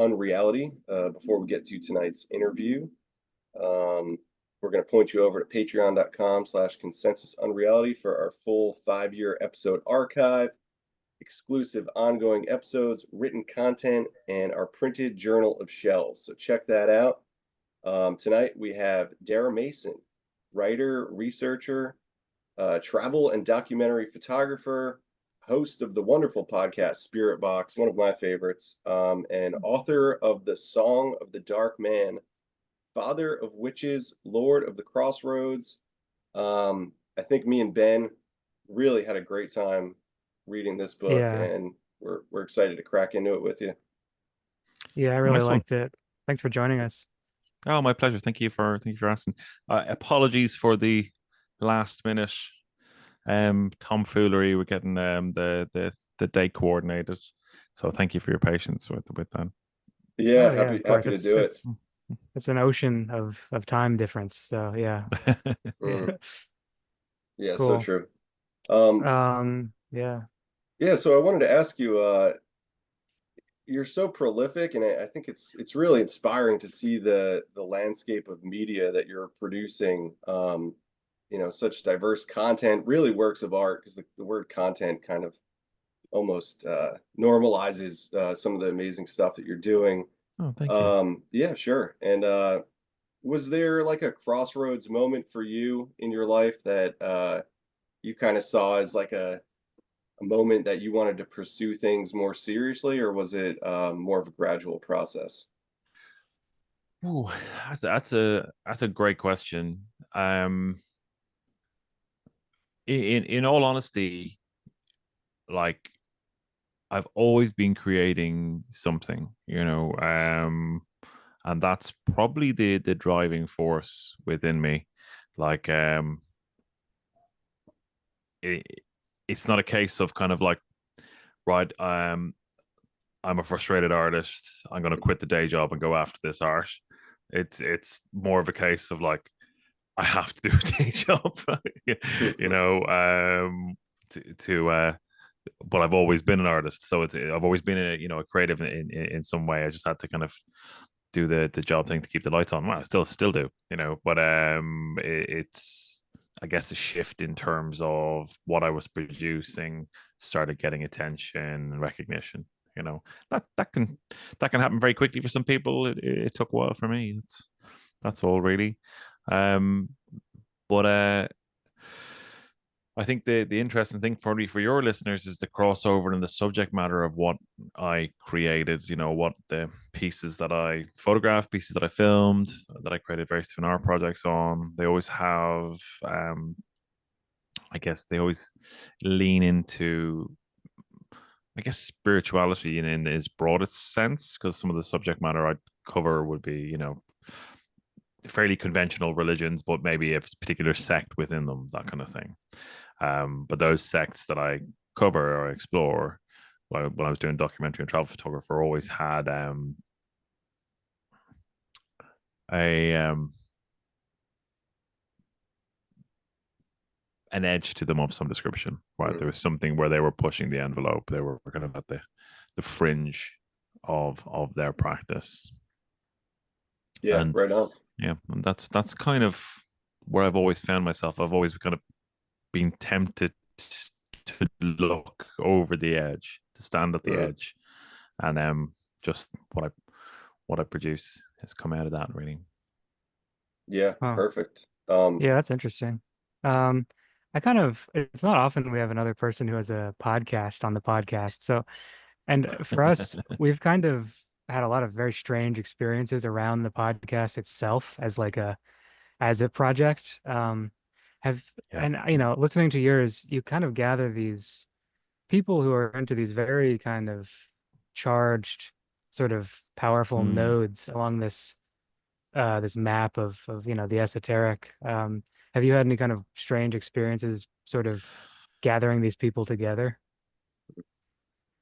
Unreality. Before we get to tonight's interview, we're going to point you over to patreon.com/consensus unreality for our full 5-year episode archive, exclusive ongoing episodes, written content, and our printed journal of shells. So check that out. Tonight we have Darragh Mason, writer, researcher, travel and documentary photographer, host of the wonderful podcast Spirit Box, one of my favorites, and author of The Song of the Dark Man, father of witches, lord of the Crossroads. I think me and Ben really had a great time reading this book, Yeah, and we're excited to crack into it with you. yeah, I really Nice one. liked it. Thanks for joining us. Oh, my pleasure. Thank you for asking. Apologies for the last minute tomfoolery with getting the date coordinated. So thank you for your patience with that. Yeah, Oh yeah, happy of course. happy to do it. It's an ocean of time difference. So yeah, yeah, Mm, yeah, so cool. true. Um, Yeah, yeah, so I wanted to ask you, you're so prolific, and I think it's really inspiring to see the landscape of media that you're producing. Such diverse content, really works of art, because the word content kind of almost normalizes some of the amazing stuff that you're doing. Oh, thank you. Yeah, sure. And was there like a crossroads moment for you in your life that you kind of saw as like a moment that you wanted to pursue things more seriously, or was it more of a gradual process? Ooh, that's a great question. In all honesty, like I've always been creating something, and that's probably the driving force within me. Like, it, it's not a case of kind of like, right, I'm a frustrated artist. I'm going to quit the day job and go after this art. It's more of a case of like, I have to do a day job, you know, to but I've always been an artist, so I've always been a creative in some way. I just had to kind of do the job thing to keep the lights on. Well, I still do, but it's, I guess, a shift in terms of what I was producing started getting attention and recognition. That can happen very quickly for some people. It took a while for me. That's all really. Um, but I think the interesting thing for your listeners is the crossover and the subject matter of what I created. What the pieces that I photographed, pieces that I filmed, that I created various different art projects on. They always have, I guess, they always lean into, I guess, spirituality in its broadest sense, because some of the subject matter I'd cover would be, fairly conventional religions, but maybe a particular sect within them, that kind of thing. But those sects that I cover or explore, when I was doing documentary and travel photographer, always had a an edge to them of some description. Right, there was something where they were pushing the envelope. They were kind of at the fringe of their practice. Yeah, And right on. yeah, and that's kind of where I've always found myself. I've always kind of been tempted to look over the edge, to stand at the Mm, edge, and just what I produce has come out of that really. yeah, oh perfect. yeah, that's interesting. Um, it's not often we have another person who has a podcast on the podcast. So, and for us, we've kind of had a lot of very strange experiences around the podcast itself as a project. Have Yeah. and listening to yours, you kind of gather these people who are into these very kind of charged, sort of powerful Mm. nodes along this map of the esoteric. Have you had any kind of strange experiences sort of gathering these people together?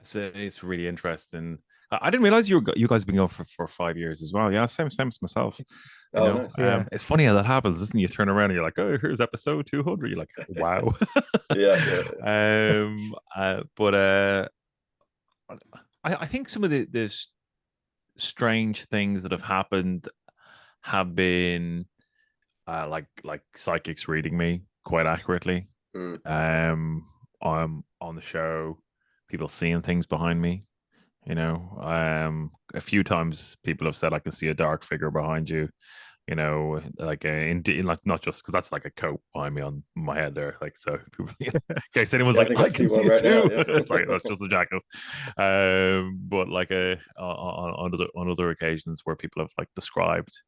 It's really interesting. I didn't realize you guys have been going for 5 years as well. Yeah, same as myself. oh, nice. Yeah. It's funny how that happens, isn't it? You turn around and you're like, oh, here's episode 200. You're like, wow. Yeah, yeah, But I think some of the strange things that have happened have been like psychics reading me quite accurately. Mm. I'm on the show, people seeing things behind me. A few times people have said I can see a dark figure behind you. Like like not just because that's like a coat behind me on my head there. Like so, people, in case anyone's Yeah, I like, think I I see can see one it right now. too. Yeah. It's like that's just a jacket. But like on other occasions where people have like described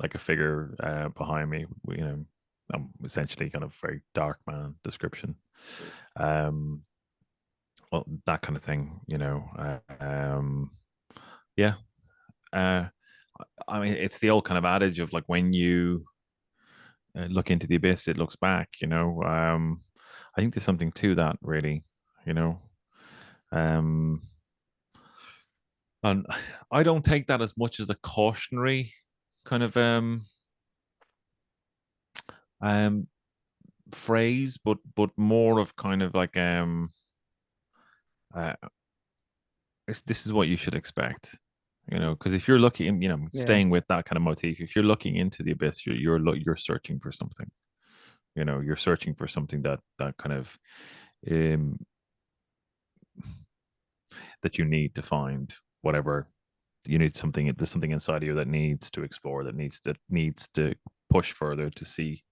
like a figure behind me, essentially kind of very dark man description. Well, that kind of thing, yeah. Uh, I mean, it's the old kind of adage of like when you look into the abyss, it looks back. I think there's something to that, really. You know, um, and I don't take that as much as a cautionary kind of um phrase, but more of kind of like uh, this is what you should expect. Because if you're looking, Yeah. staying with that kind of motif, if you're looking into the abyss, you're searching for something. You're searching for something that kind of um that you need to find whatever you need. Something, there's something inside of you that needs to explore, that needs to push further, to see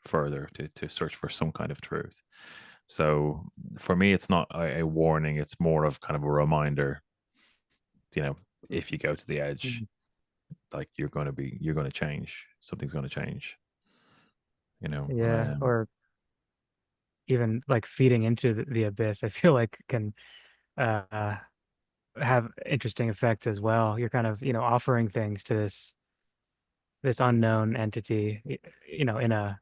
further, to search for some kind of truth. So for me, it's not a warning, it's more of kind of a reminder. If you go to the edge, Mm. like you're going to change, something's going to change. you know Yeah. um Or even like feeding into the abyss, I feel like can uh have interesting effects as well. You're kind of, offering things to this unknown entity, in a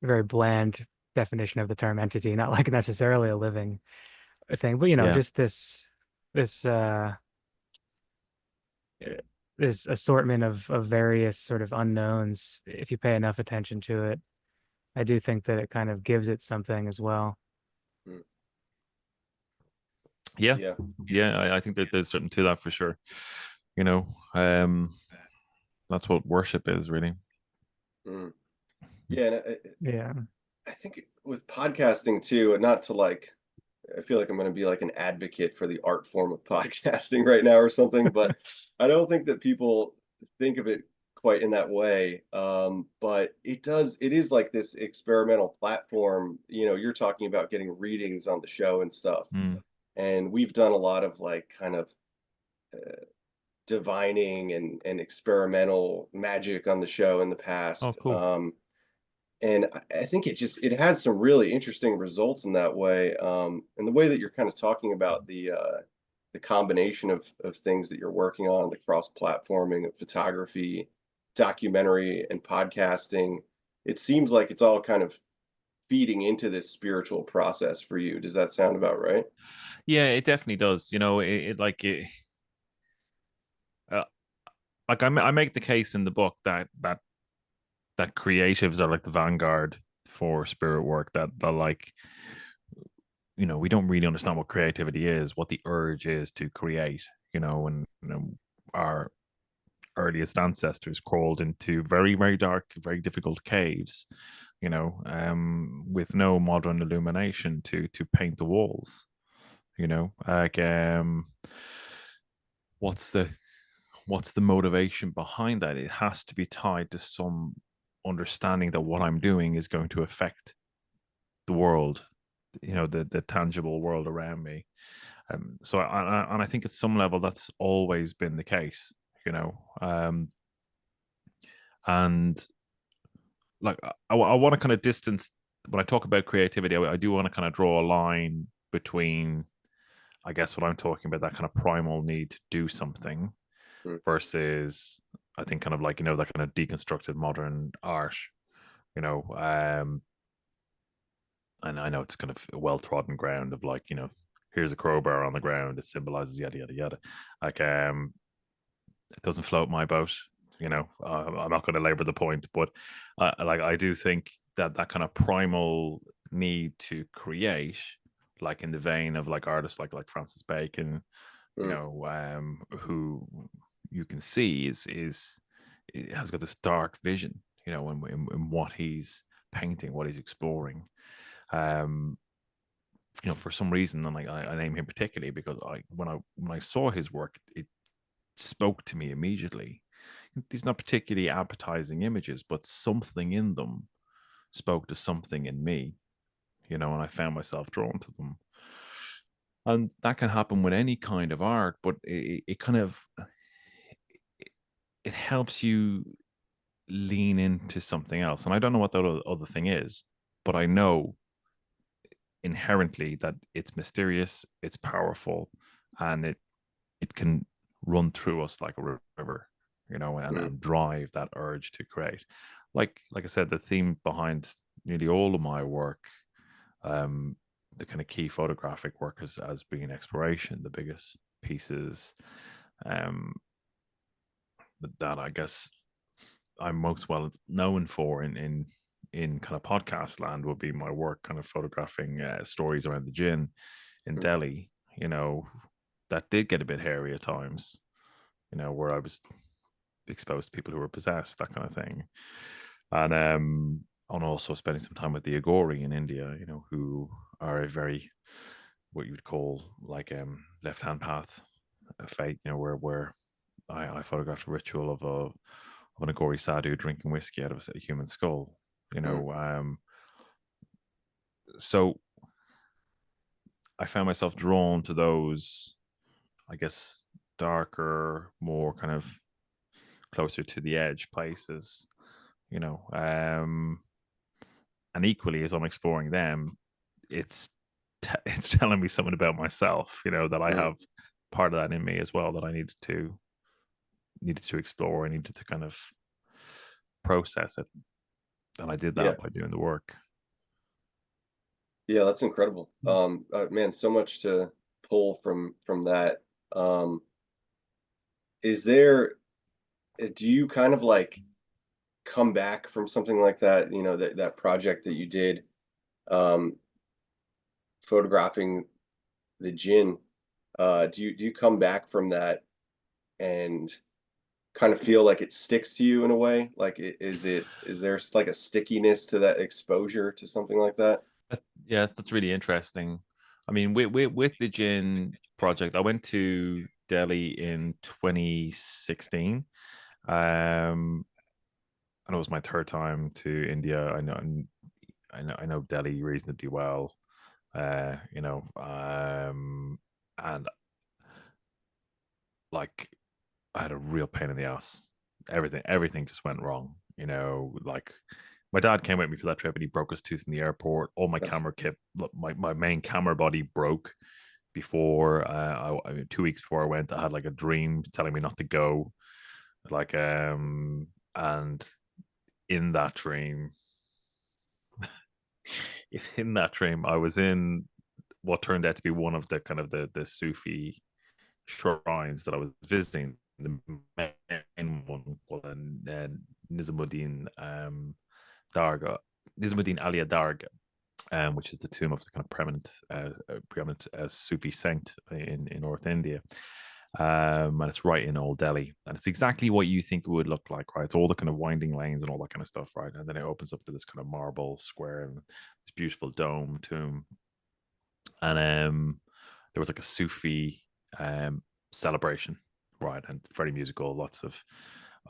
very bland definition of the term entity, not like necessarily a living thing, but yeah. just this uh, this assortment of various sort of unknowns. If you pay enough attention to it, I do think that it kind of gives it something as well. Mm. Yeah, Yeah. yeah, I think that there's something to that for sure. you know um that's what worship is, really. Mm. Yeah, and Yeah. I think with podcasting too, and not to like, I feel like I'm going to be like an advocate for the art form of podcasting right now or something, but I don't think that people think of it quite in that way. But it is like this experimental platform. You're talking about getting readings on the show and stuff. Mm. And we've done a lot of like kind of divining and experimental magic on the show in the Oh, past. cool. And I think it had some really interesting results in that way. And the way that you're kind of talking about the combination of things that you're working on, the cross-platforming of photography, documentary, and podcasting, it seems like it's all kind of feeding into this spiritual process for you. Does that sound about right? Yeah, it definitely does. Uh, like I make the case in the book that creatives are like the vanguard for spirit work. That like we don't really understand what creativity is, what the urge is to create. And our earliest ancestors crawled into very, very dark, very difficult caves, with no modern illumination to paint the walls. Like what's the what's the motivation behind that? It has to be tied to some understanding that what I'm doing is going to affect the world, the tangible world around me. And I think at some level that's always been the case. And like I want to kind of distance when I talk about creativity. I do want to kind of draw a line between, I guess, what I'm talking about, that kind of primal need to do something, Mm. versus I think kind of like that kind of deconstructed modern art. You know, and I know it's kind of a well trodden ground of like here's a crowbar on the ground, it symbolizes yada yada yada. Like it doesn't float my boat. I'm not going to labor the point, but like I do think that kind of primal need to create, like in the vein of like artists like Francis Bacon, Mm. who you can see is it has got this dark vision, you know, in what he's painting, what he's exploring. Um, you know, for some reason, and I name him particularly because when I saw his work, it spoke to me immediately. These not particularly appetizing images, but something in them spoke to something in me, you know, and I found myself drawn to them. And that can happen with any kind of art, but it kind of it helps you lean into something else. And I don't know what that other thing is, but I know inherently that it's mysterious, it's powerful, and it can run through us like a river, you know, and drive that urge to create. Like I said, the theme behind nearly all of my work, the kind of key photographic work as being exploration, the biggest pieces um, that I guess I'm most well known for in kind of podcast land would be my work kind of photographing stories around the Djinn in Delhi, you know, that did get a bit hairy at times, you know, where I was exposed to people who were possessed, that kind of thing. And also spending some time with the Agori in India, you know, who are a very what you would call like left hand path fate, you know, where I photographed a ritual of an Agori sadhu drinking whiskey out of a human skull, you know. So I found myself drawn to those, I guess, darker, more kind of closer to the edge places, you know. And equally, as I'm exploring them, it's it's telling me something about myself, you know, that I have part of that in me as well that I needed to explore. I needed to kind of process it, and I did that by doing the work. Yeah, that's incredible. Man, so much to pull from that. Is there do you kind of like come back from something like that, you know, that project that you did, um, photographing the Djinn, do you come back from that and kind of feel like it sticks to you in a way? Like, is there like a stickiness to that exposure to something like that? Yes, that's really interesting. I mean, with the Djinn project, I went to Delhi in 2016. And it was my third time to India. I know Delhi reasonably well. You know, and like I had a real pain in the ass. Everything just went wrong. You know, like my dad came with me for that trip and he broke his tooth in the airport. All my camera kit, my main camera body broke before 2 weeks before I went. I had like a dream telling me not to go. Like and in that dream, I was in what turned out to be one of the kind of the Sufi shrines that I was visiting. The main one called Nizamuddin Dargah, Nizamuddin Ali Dargah, which is the tomb of the kind of preeminent Sufi saint in North India. And it's right in Old Delhi, and it's exactly what you think it would look like, right? It's all the kind of winding lanes and all that kind of stuff, right? And then it opens up to this kind of marble square and this beautiful dome tomb. And there was like a Sufi celebration, right? And very musical, lots of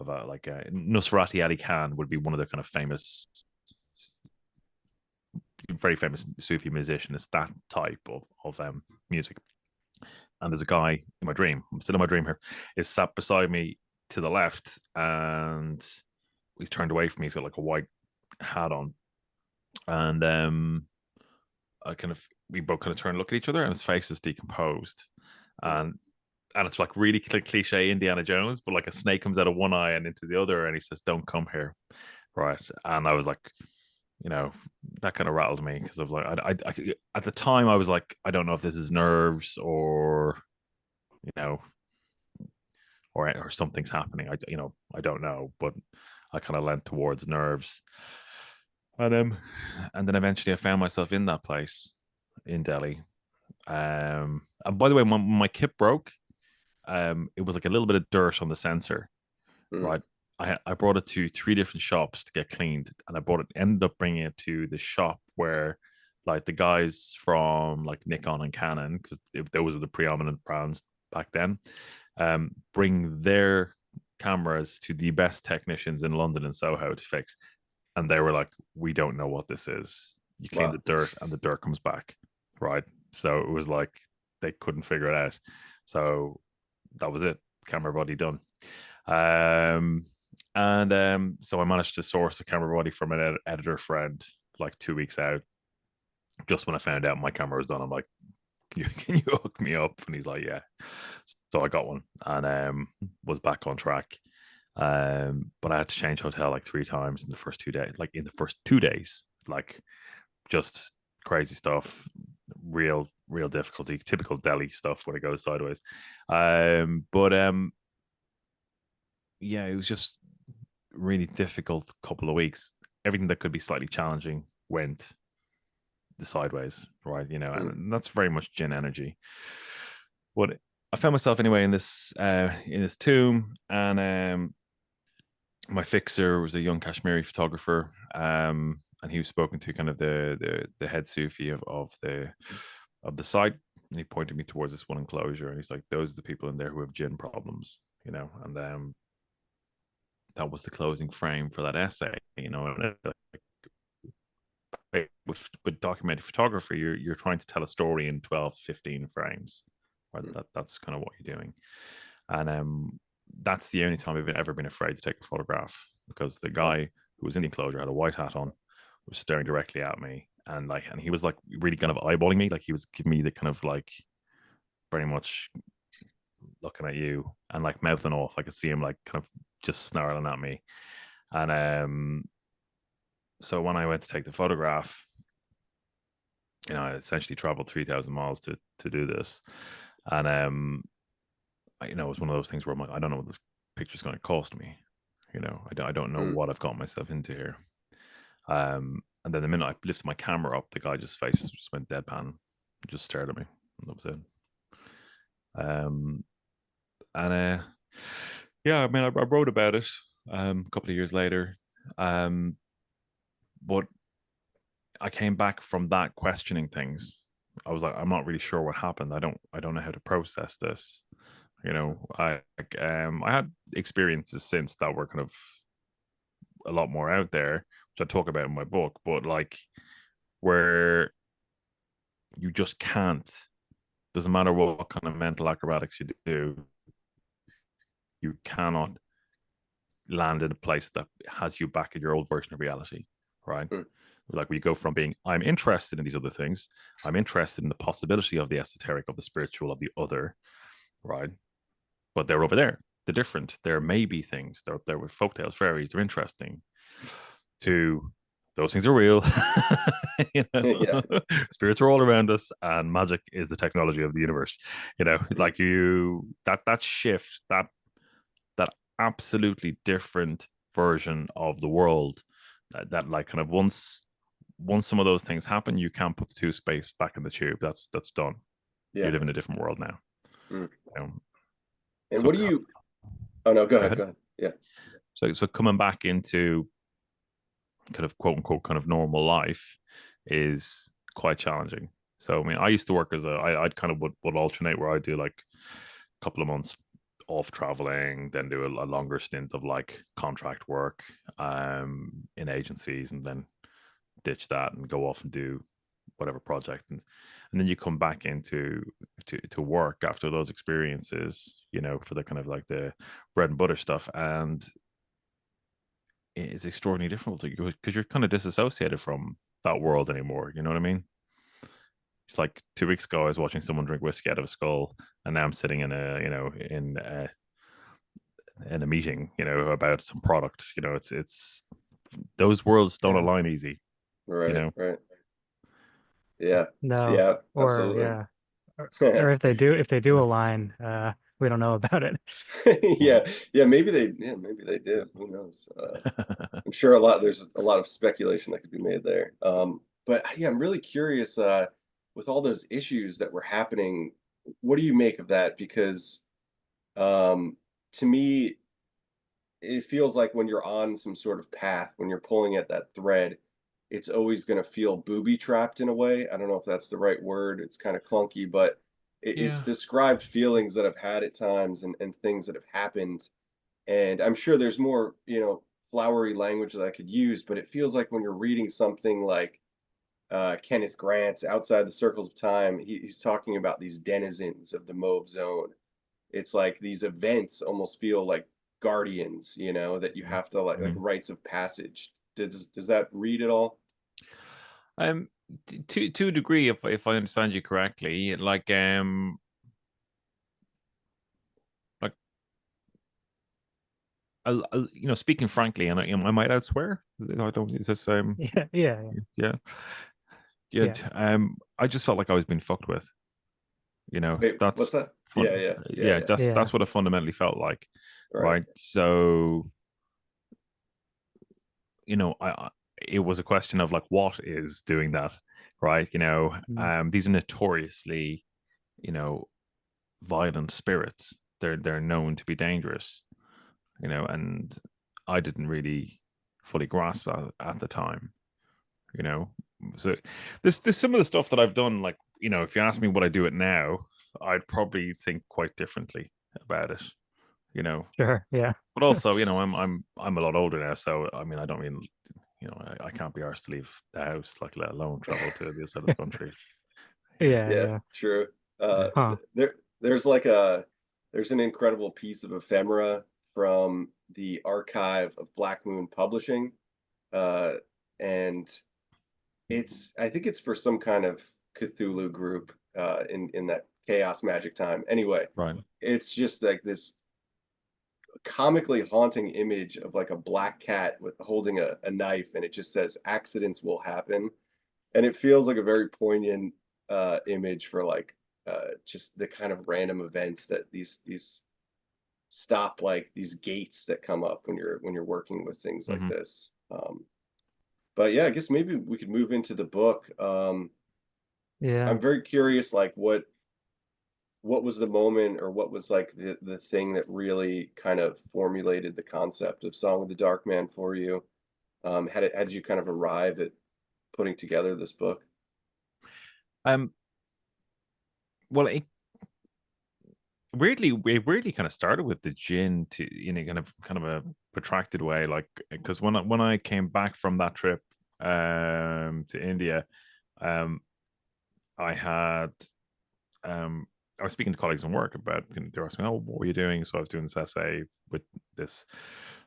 like Nusrati Ali Khan would be one of the kind of very famous Sufi musician. It's that type of music. And there's a guy in my dream, I'm still in my dream here, is sat beside me to the left, and he's turned away from me. He's got like a white hat on, and we both kind of turn and look at each other, and his face is decomposed, and it's like really cliche Indiana Jones, but like a snake comes out of one eye and into the other, and he says, "Don't come here," right? And I was like, you know, that kind of rattled me because I was like, I at the time I was like, I don't know if this is nerves or, you know, or something's happening. I don't know, but I kind of leant towards nerves, and then eventually I found myself in that place in Delhi. And by the way, my kit broke. it was like a little bit of dirt on the sensor, right? I brought it to 3 different shops to get cleaned, and ended up bringing it to the shop where like the guys from like Nikon and Canon, because those were the preeminent brands back then, bring their cameras to the best technicians in London and Soho to fix. And they were like, we don't know what this is. You clean the dirt and the dirt comes back, right? So it was like they couldn't figure it out. So that was it. Camera body done. So I managed to source a camera body from an editor friend like 2 weeks out. Just when I found out my camera was done, I'm like, can you hook me up? And he's like, yeah. So I got one and was back on track. But I had to change hotel like 3 times in the first 2 days. Like in the first 2 days, like just crazy stuff, real difficulty, typical Delhi stuff when it goes sideways. Yeah, it was just really difficult couple of weeks. Everything that could be slightly challenging went the sideways, right? And that's very much Djinn energy. But I found myself anyway in this tomb, and my fixer was a young Kashmiri photographer, and he was spoken to kind of the head Sufi of the site, and he pointed me towards this one enclosure, and he's like, "Those are the people in there who have Djinn problems," and that was the closing frame for that essay, with documented photography, you're trying to tell a story in 12, 15 frames, right? That's kind of what you're doing, and that's the only time I've ever been afraid to take a photograph, because the guy who was in the enclosure had a white hat on, was staring directly at me, and he was like really kind of eyeballing me, like he was giving me the kind of like very much looking at you and like mouthing off. I could see him like kind of just snarling at me, and so when I went to take the photograph, I essentially traveled 3,000 miles to do this, and it was one of those things where I'm like, I don't know what this picture's going to cost me. I don't know what I've got myself into here. And then the minute I lifted my camera up, the guy just went deadpan, just stared at me, and that was it. Yeah, I mean, I wrote about it a couple of years later, but I came back from that questioning things. I was like, I'm not really sure what happened. I don't know how to process this. I had experiences since that were kind of a lot more out there, which I talk about in my book, but like where you just can't, doesn't matter what kind of mental acrobatics you do, you cannot land in a place that has you back in your old version of reality, right? Like we go from being, I'm interested in these other things, I'm interested in the possibility of the esoteric, of the spiritual, of the other, right? But they're over there, they're different, there may be things, they're up there with folktales, fairies, they're interesting, to those things are real. Spirits are all around us, and magic is the technology of the universe. Like that shift, that absolutely different version of the world, that like kind of once some of those things happen, you can't put the two space back in the tube. That's done. You live in a different world now. And what do you no, go ahead. Yeah. So coming back into kind of quote unquote kind of normal life is quite challenging. So I mean, I used to work I'd kind of would alternate, where I do like a couple of months off traveling, then do a longer stint of like contract work in agencies, and then ditch that and go off and do whatever project, and then you come back into to work after those experiences, for the kind of like the bread and butter stuff, and it's extraordinarily difficult because you're kind of disassociated from that world anymore. You know what I mean? It's like 2 weeks ago, I was watching someone drink whiskey out of a skull, and now I'm sitting in a meeting, about some product. It's those worlds don't align easy. Right. Yeah. No. Yeah. Or Absolutely. yeah. Or if they do align, we don't know about it. Yeah. Maybe they do. Who knows? I'm sure there's a lot of speculation that could be made there. But yeah, I'm really curious, with all those issues that were happening, what do you make of that? Because To me, it feels like when you're on some sort of path, when you're pulling at that thread, it's always going to feel booby trapped in a way. I don't know if that's the right word. It's kind of clunky, but it's Yeah. described feelings that I've had at times, and things that have happened. And I'm sure there's more, flowery language that I could use, but it feels like when you're reading something like Kenneth Grant's Outside the Circles of Time, he's talking about these denizens of the Mauve Zone. It's like these events almost feel like guardians, that you have to like Mhm. rites of passage. Does that read at all? Um, to a degree, if I understand you correctly, like speaking frankly, and I might out swear. I don't. Is this Yeah, yeah, yeah, yeah, yeah. yeah, I just felt like I was being fucked with. Wait, what's That's that? fun. Yeah, Yeah, yeah. yeah. that's what it fundamentally felt like, Right. right? So it was a question of like, what is doing that, right? Mm. These are notoriously, you know, violent spirits. They're known to be dangerous, and I didn't really fully grasp that at the time, you know. So there's some of the stuff that I've done, like, if you ask me would I do it now, I'd probably think quite differently about it, you know. Sure, yeah. But also, I'm a lot older now, so I mean, I don't mean, I can't be arsed to leave the house, like, let alone travel to the other side of the country. Yeah, Yeah, yeah. true. Uh, Yeah. Huh. there's there's an incredible piece of ephemera from the archive of Black Moon Publishing, uh, and I think it's for some kind of Cthulhu group, in that chaos magic time. Anyway, Right. it's just like this comically haunting image of like a black cat with holding a knife, and it just says accidents will happen, and it feels like a very poignant image for like just the kind of random events that these stop, like these gates that come up when you're working with things like Hmm. this. But yeah, I guess maybe we could move into the book. Yeah. I'm very curious, like what was the moment, or what was like the thing that really kind of formulated the concept of Song of the Dark Man for you? How did you kind of arrive at putting together this book? Um. Well, it weirdly kind of started with the Djinn, to kind of a protracted way, like, because when I came back from that trip to India, um I had I was speaking to colleagues in work about, they were asking, oh, what were you doing? So I was doing this essay with this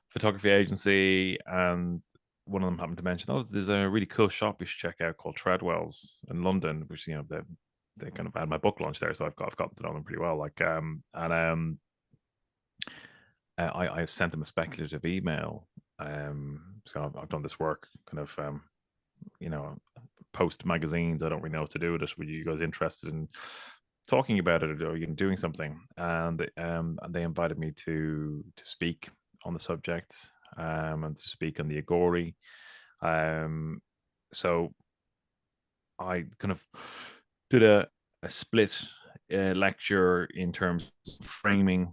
photography agency, and one of them happened to mention, oh, there's a really cool shop you should check out called Treadwell's in London, which, they kind of had my book launch there, so I've gotten to know them pretty well. Like, and I sent them a speculative email. So I've done this work, kind of, you know, post magazines. I don't really know what to do with it. Were you guys interested in talking about it, or doing something? And they invited me to speak on the subject, and to speak on the Agori. Um, so I kind of did a split lecture in terms of framing,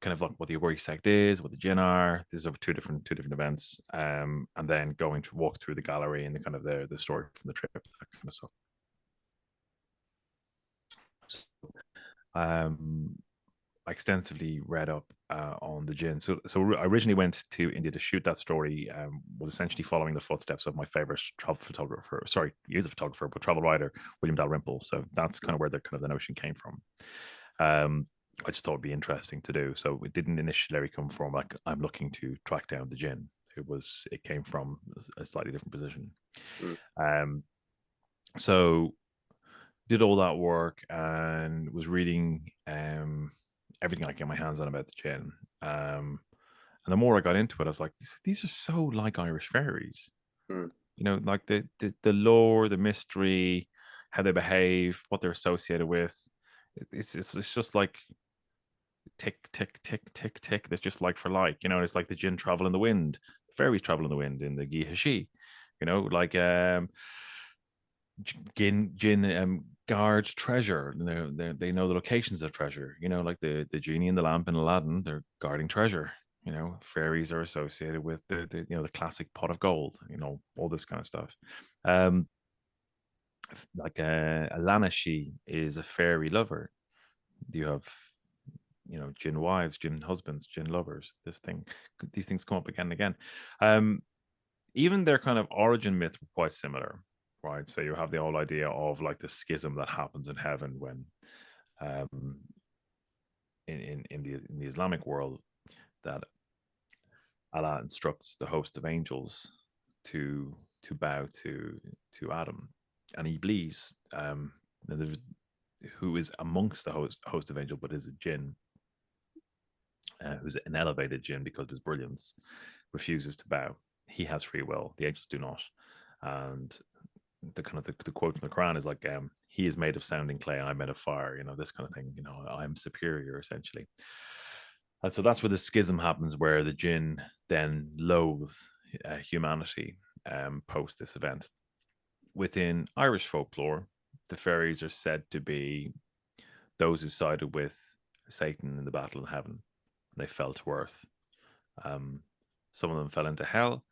kind of like what the Agori sect is, what the Djinn are. These are two different events, and then going to walk through the gallery and the kind of the story from the trip, that kind of stuff. Um, I extensively read up on the Djinn. So I originally went to India to shoot that story. Was essentially following the footsteps of my favorite travel photographer. Sorry, he is a photographer, but travel writer, William Dalrymple. So that's kind of where the notion came from. Um, I just thought it'd be interesting to do. So it didn't initially come from like, I'm looking to track down the Djinn. It came from a slightly different position. Mm. Um, so did all that work and was reading everything I could get my hands on about the Djinn. And the more I got into it, I was like, these are so like Irish fairies. Mm. Like the lore, the mystery, how they behave, what they're associated with. It's just like tick, tick, tick, tick, tick. That's just like for like. It's like the Djinn travel in the wind, the fairies travel in the wind in the Gihashi. Like, Djinn guard treasure. They know the locations of treasure. You know, like the genie in the lamp in Aladdin, they're guarding treasure. You know, fairies are associated with the you know, the classic pot of gold. You know, all this kind of stuff. Um, like Alana, she is a fairy lover. You have, you know, Djinn wives, Djinn husbands, Djinn lovers. These things come up again and again. Even their kind of origin myths were quite similar, right? So you have the whole idea of like the schism that happens in heaven when, in the Islamic world, that Allah instructs the host of angels to bow to Adam, and Iblis, who is amongst the host of angels, but is a Djinn, who's an elevated Djinn because of his brilliance, refuses to bow. He has free will. The angels do not. And the kind of the quote from the Quran is like, he is made of sounding clay, I'm made of fire, you know, this kind of thing, you know, I'm superior essentially. And so that's where the schism happens, where the Djinn then loathe humanity post this event. Within Irish folklore, the fairies are said to be those who sided with Satan in the battle in heaven. They fell to earth. Some of them fell into hell.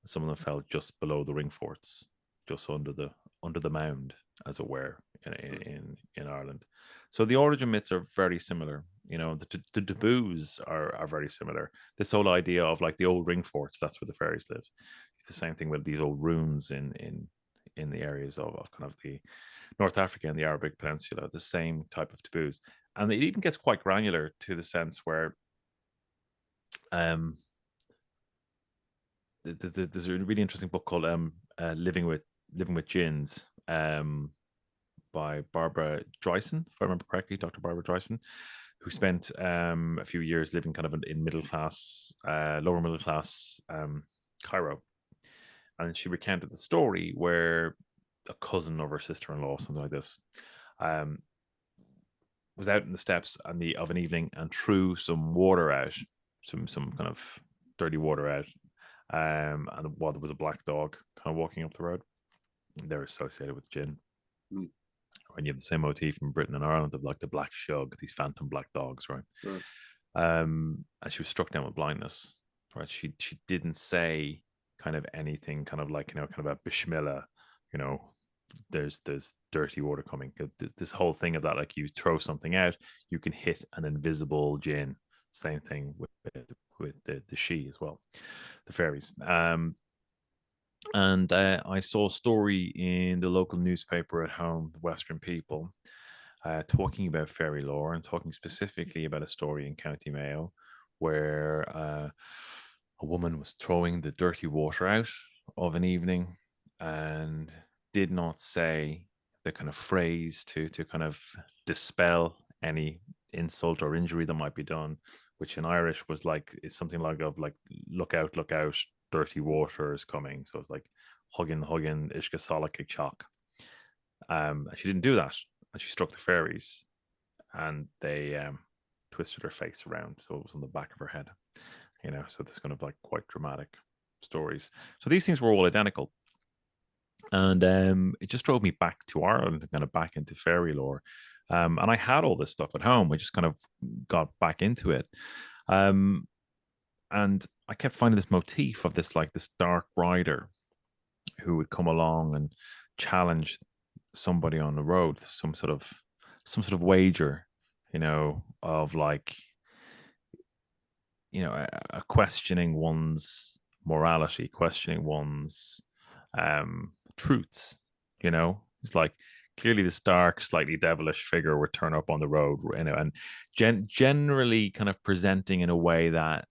Some of them fell just below the ring forts, just under the mound, as it were, in Ireland. So the origin myths are very similar. You know, the taboos are very similar. This whole idea of like the old ring forts, that's where the fairies lived. It's the same thing with these old runes in the areas of kind of the North Africa and the Arabic Peninsula, the same type of taboos. And it even gets quite granular to the sense where there's a really interesting book called Living with Djinns, by Barbara Dreisen, if I remember correctly, Dr. Barbara Dreisen, who spent a few years living kind of in middle class, lower middle class Cairo. And she recounted the story where a cousin of her sister-in-law, something like this, was out in the steps of an evening and threw some water out, some kind of dirty water out. And while there was a black dog kind of walking up the road, they're associated with Djinn. Mm. When you have the same motif in Britain and Ireland of like the black shug, these phantom black dogs, right? Mm. And she was struck down with blindness, right? She didn't say kind of anything, kind of like, you know, kind of a Bismillah, you know, there's dirty water coming. This whole thing of that, like you throw something out, you can hit an invisible Djinn. Same thing with the she as well, the fairies. And I saw a story in the local newspaper at home, the Western People, talking about fairy lore and talking specifically about a story in County Mayo where a woman was throwing the dirty water out of an evening and did not say the kind of phrase to kind of dispel any insult or injury that might be done, which in Irish was like, is something like look out, dirty water is coming. So it's like hugging ishka salak chalk. She didn't do that, and she struck the fairies, and they twisted her face around, so it was on the back of her head. You know, so this kind of like quite dramatic stories. So these things were all identical, and it just drove me back to Ireland and kind of back into fairy lore. And I had all this stuff at home. I just kind of got back into it. And I kept finding this motif of this dark rider who would come along and challenge somebody on the road, some sort of wager, you know, of like, you know, a questioning one's morality, questioning one's truths. You know, it's like clearly this dark, slightly devilish figure would turn up on the road, you know, and generally kind of presenting in a way that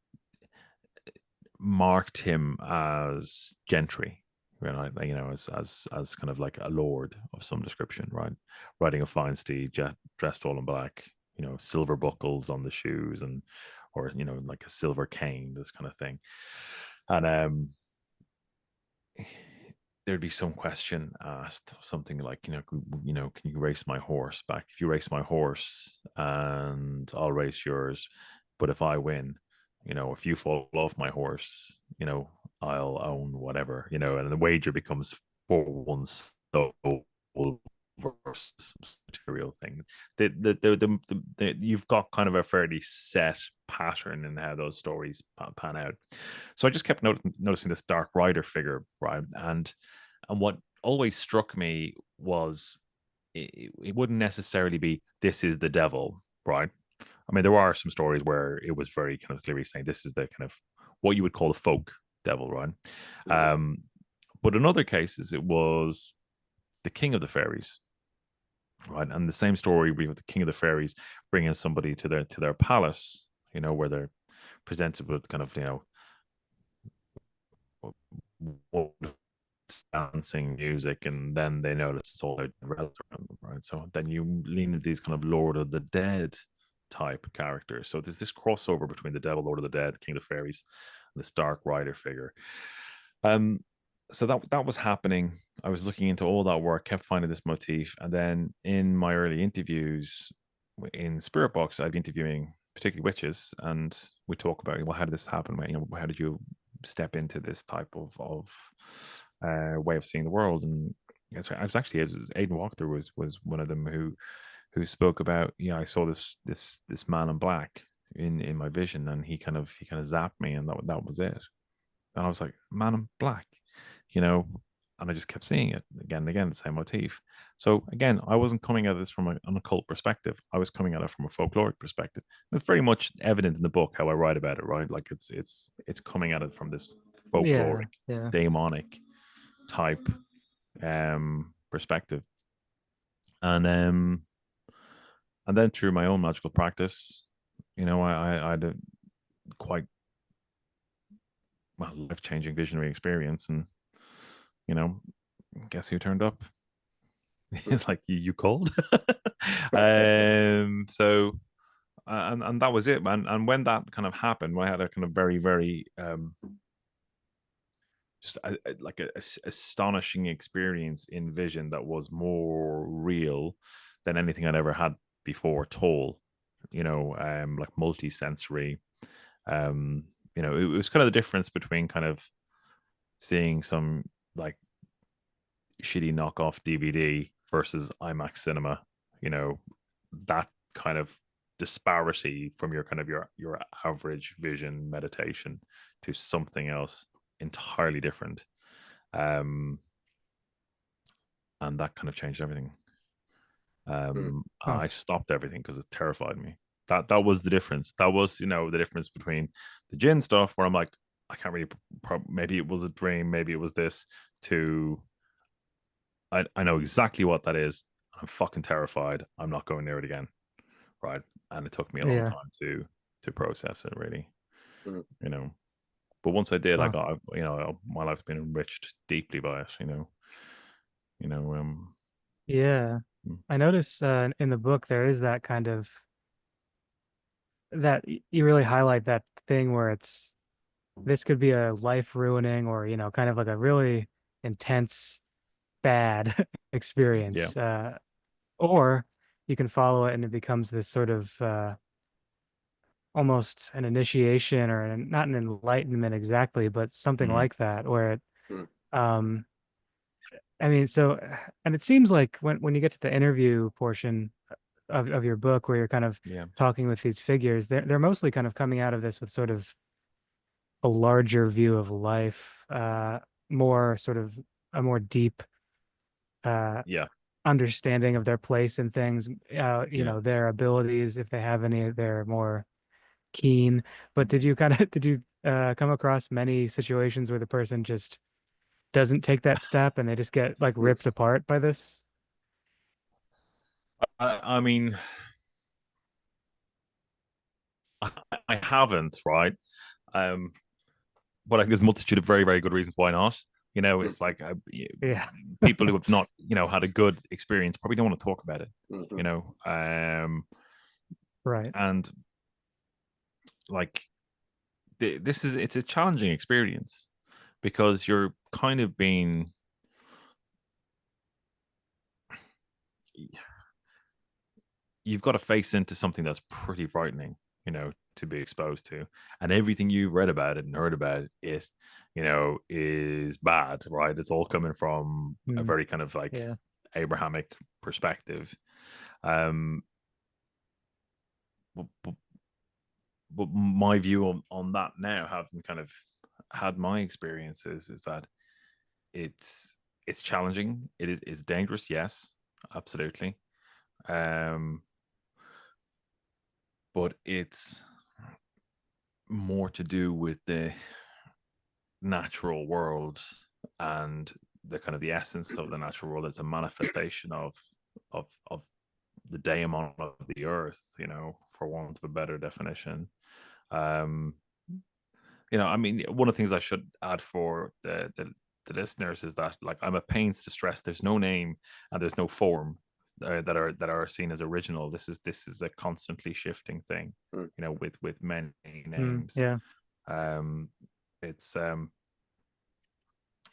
marked him as gentry, right? You know, as kind of like a lord of some description, right? Riding a fine steed, dressed all in black, you know, silver buckles on the shoes, and or you know, like a silver cane, this kind of thing. And there'd be some question asked, something like, you know, can you race my horse back? If you race my horse, and I'll race yours, but if I win, you know, if you fall off my horse, you know, I'll own whatever, you know, and the wager becomes for one's soul versus some material thing. You've got kind of a fairly set pattern in how those stories pan out. So I just kept noticing this dark rider figure, right? And what always struck me was it wouldn't necessarily be this is the devil, right? I mean, there are some stories where it was very kind of clearly saying this is the kind of what you would call the folk devil, right? But in other cases, it was the king of the fairies, right? And the same story with the king of the fairies bringing somebody to their palace, where they're presented with kind of dancing music, and then they notice it's all their relatives around them, right? So then you lean into these kind of Lord of the Dead type characters. So there's this crossover between the devil, Lord of the Dead, king of the fairies, and this dark rider figure. So that was happening. I was looking into all that work, kept finding this motif, and then in my early interviews in Spirit Box, I'd be interviewing particularly witches, and we talk about, well, how did this happen? How did you step into this type of way of seeing the world? And I was actually, Aidan Walker was one of them who spoke about, I saw this man in black in my vision, and he kind of zapped me, and that was it. And I was like, man in black, and I just kept seeing it again and again, the same motif. So again, I wasn't coming at this from an occult perspective. I was coming at it from a folkloric perspective. It's very much evident in the book how I write about it, right? Like it's coming at it from this folkloric, demonic type perspective. And then through my own magical practice, I had a quite life-changing visionary experience, and guess who turned up? It's like, you called. So and that was it, man. And when that kind of happened, I had a kind of very, very just like a astonishing experience in vision that was more real than anything I'd ever had before at all. Like multi-sensory. It was kind of the difference between kind of seeing some like shitty knockoff DVD versus IMAX cinema. That kind of disparity from your kind of your average vision meditation to something else entirely different. And that kind of changed everything. I stopped everything because it terrified me. That was the difference. That was, the difference between the Djinn stuff, where I'm like, I can't really, maybe it was a dream, maybe it was this, to I know exactly what that is. I'm fucking terrified. I'm not going near it again. Right. And it took me a long time to process it, really. But once I did, I got, my life's been enriched deeply by it, Yeah. I notice in the book there is that kind of that you really highlight that thing where this could be a life ruining, or kind of like a really intense bad experience. Or you can follow it and it becomes this sort of almost an initiation, or not an enlightenment exactly, but something like that, where it I mean, so, and it seems like when you get to the interview portion of your book, where you're kind of talking with these figures, they're mostly kind of coming out of this with sort of a larger view of life, more sort of a more deep understanding of their place in things, their abilities, if they have any, they're more keen. But did you come across many situations where the person just doesn't take that step and they just get like ripped apart by this? I mean, I haven't, right? But there's a multitude of very, very good reasons why not. It's like people who have not, had a good experience probably don't want to talk about it. Right. And like, it's a challenging experience because you're kind of being, you've got to face into something that's pretty frightening, to be exposed to, and everything you've read about it and heard about it, is bad, right? It's all coming from a very kind of like Abrahamic perspective. Um, but my view on that now, having kind of had my experiences, is that it's challenging. It is dangerous, yes, absolutely. But it's more to do with the natural world and the kind of the essence of the natural world. It's a manifestation of of the daemon of the earth, for want of a better definition. um I mean, one of the things I should add for the listeners is that, like, I'm at pains to stress there's no name and there's no form that are seen as original. This is a constantly shifting thing, with many names. Yeah. It's